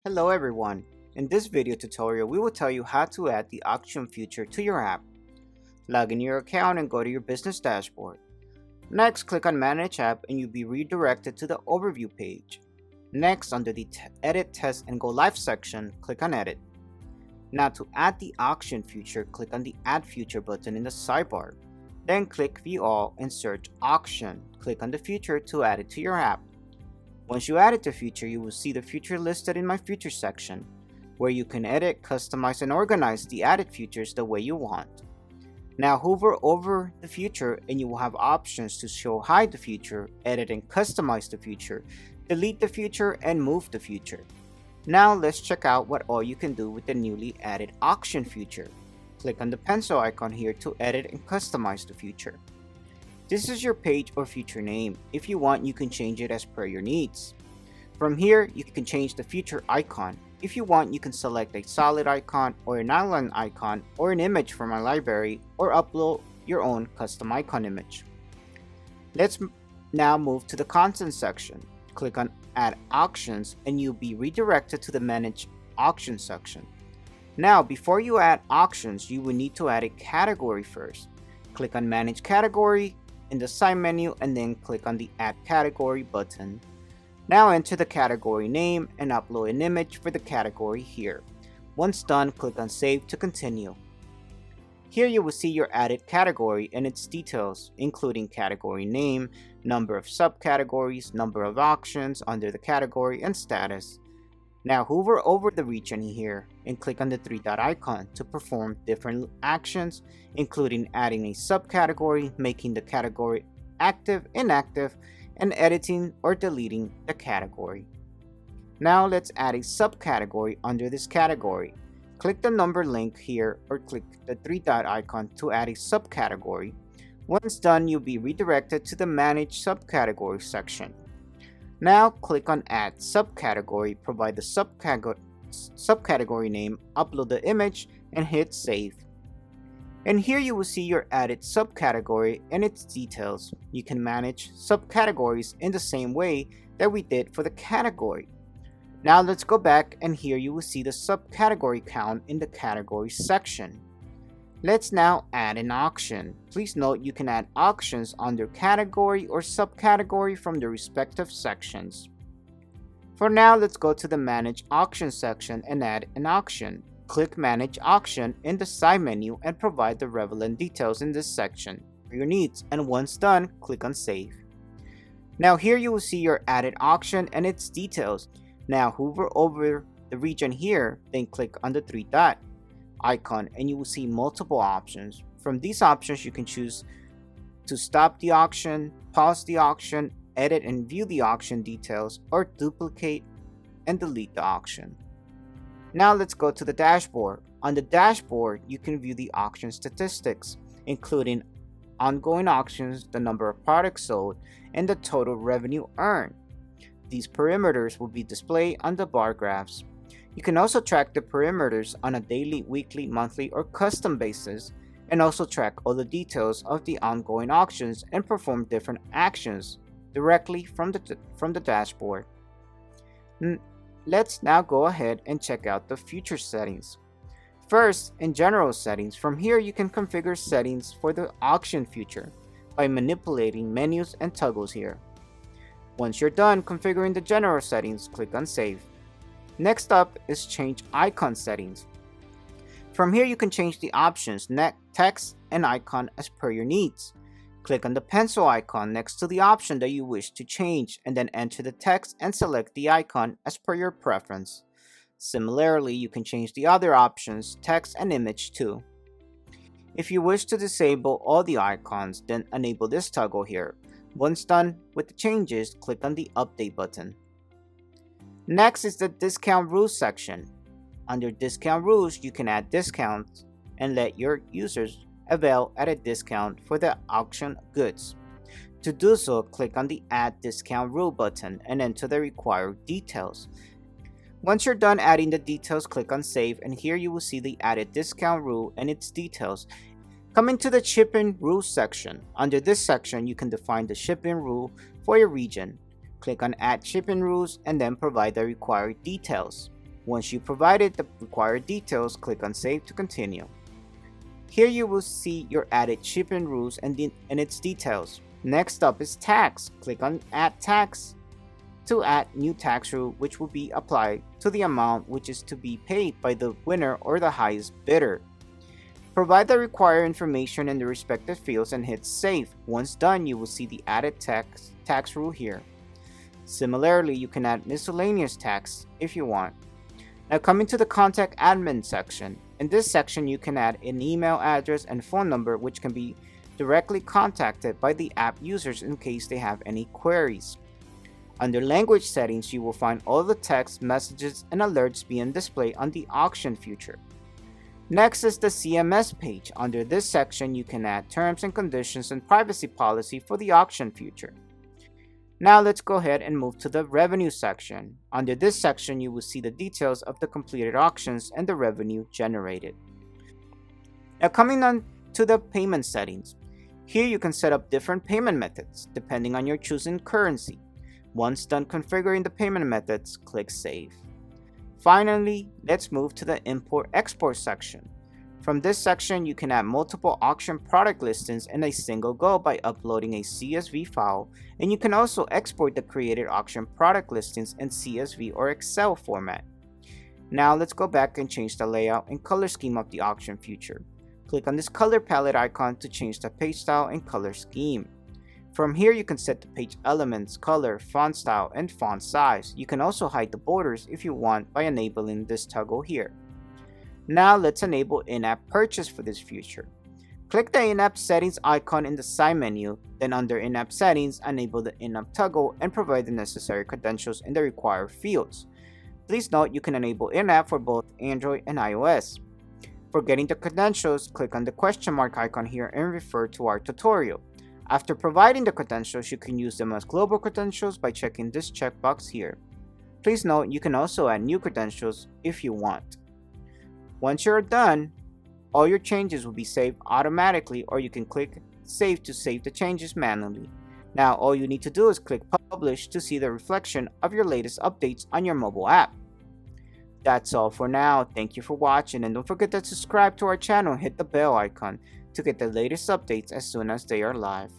Hello everyone. In this video tutorial, we will tell you how to add the auction feature to your app. Log in your account and go to your business dashboard. Next, click on Manage App and you'll be redirected to the Overview page. Next, under the Edit, Test, and Go Live section, click on Edit. Now to add the auction feature, click on the Add Feature button in the sidebar. Then click View All and search Auction. Click on the feature to add it to your app. Once you add it to feature, you will see the feature listed in My Features section, where you can edit, customize, and organize the added features the way you want. Now hover over the feature and you will have options to show hide the feature, edit and customize the feature, delete the feature, and move the feature. Now let's check out what all you can do with the newly added auction feature. Click on the pencil icon here to edit and customize the feature. This is your page or feature name. If you want, you can change it as per your needs. From here, you can change the feature icon. If you want, you can select a solid icon or an outline icon or an image from my library or upload your own custom icon image. Let's now move to the content section. Click on Add Auctions and you'll be redirected to the Manage Auction section. Now, before you add auctions, you will need to add a category first. Click on Manage Category in the side menu and then click on the Add Category button. Now enter the category name and upload an image for the category here. Once done, click on Save to continue. Here you will see your added category and its details, including category name, number of subcategories, number of auctions under the category, and status. Now hover over the region here and click on the three-dot icon to perform different actions, including adding a subcategory, making the category active, inactive, and editing or deleting the category. Now let's add a subcategory under this category. Click the number link here or click the three-dot icon to add a subcategory. Once done, you'll be redirected to the Manage Subcategory section. Now click on Add Subcategory, provide the subcategory name, upload the image, and hit Save. And here you will see your added subcategory and its details. You can manage subcategories in the same way that we did for the category. Now let's go back and here you will see the subcategory count in the category section. Let's now add an auction. Please note you can add auctions under category or subcategory from the respective sections. For now, let's go to the Manage Auction section and add an auction. Click Manage Auction in the side menu and provide the relevant details in this section for your needs, and once done, click on Save. Now here you will see your added auction and its details. Now hover over the region here, then click on the three-dot icon and you will see multiple options. From these options, you can choose to stop the auction, pause the auction, edit and view the auction details, or duplicate and delete the auction. Now let's go to the dashboard. On the dashboard, you can view the auction statistics, including ongoing auctions, the number of products sold, and the total revenue earned. These parameters will be displayed on the bar graphs. You can also track the parameters on a daily, weekly, monthly, or custom basis, and also track all the details of the ongoing auctions and perform different actions directly from the dashboard. Let's now go ahead and check out the feature settings. First, in general settings, from here you can configure settings for the auction feature by manipulating menus and toggles here. Once you're done configuring the general settings, click on Save. Next up is change icon settings. From here you can change the options, text, and icon as per your needs. Click on the pencil icon next to the option that you wish to change and then enter the text and select the icon as per your preference. Similarly, you can change the other options, text and image too. If you wish to disable all the icons, then enable this toggle here. Once done with the changes, click on the Update button. Next is the Discount Rules section. Under Discount Rules, you can add discounts and let your users avail at a discount for the auction goods. To do so, click on the Add Discount Rule button and enter the required details. Once you're done adding the details, click on Save, and here you will see the added discount rule and its details. Coming to the Shipping Rules section. Under this section, you can define the shipping rule for your region. Click on Add Shipping Rules and then provide the required details. Once you provided the required details, click on Save to continue. Here you will see your added shipping rules and its details. Next up is tax. Click on Add Tax to add new tax rule which will be applied to the amount which is to be paid by the winner or the highest bidder. Provide the required information in the respective fields and hit Save. Once done, you will see the added tax rule here. Similarly, you can add miscellaneous tax if you want. Now coming to the Contact Admin section. In this section, you can add an email address and phone number which can be directly contacted by the app users in case they have any queries. Under Language Settings, you will find all the text, messages, and alerts being displayed on the auction future. Next is the CMS page. Under this section, you can add terms and conditions and privacy policy for the auction future. Now let's go ahead and move to the revenue section. Under this section, you will see the details of the completed auctions and the revenue generated. Now coming on to the payment settings. Here you can set up different payment methods depending on your chosen currency. Once done configuring the payment methods, click Save. Finally, let's move to the Import-Export section. From this section, you can add multiple auction product listings in a single go by uploading a CSV file, and you can also export the created auction product listings in CSV or Excel format. Now let's go back and change the layout and color scheme of the auction future. Click on this color palette icon to change the page style and color scheme. From here, you can set the page elements, color, font style, and font size. You can also hide the borders if you want by enabling this toggle here. Now let's enable in-app purchase for this feature. Click the in-app settings icon in the side menu, then under in-app settings, enable the in-app toggle and provide the necessary credentials in the required fields. Please note you can enable in-app for both Android and iOS. For getting the credentials, click on the question mark icon here and refer to our tutorial. After providing the credentials, you can use them as global credentials by checking this checkbox here. Please note you can also add new credentials if you want. Once you're done, all your changes will be saved automatically, or you can click Save to save the changes manually. Now all you need to do is click Publish to see the reflection of your latest updates on your mobile app. That's all for now. Thank you for watching, and don't forget to subscribe to our channel and hit the bell icon to get the latest updates as soon as they are live.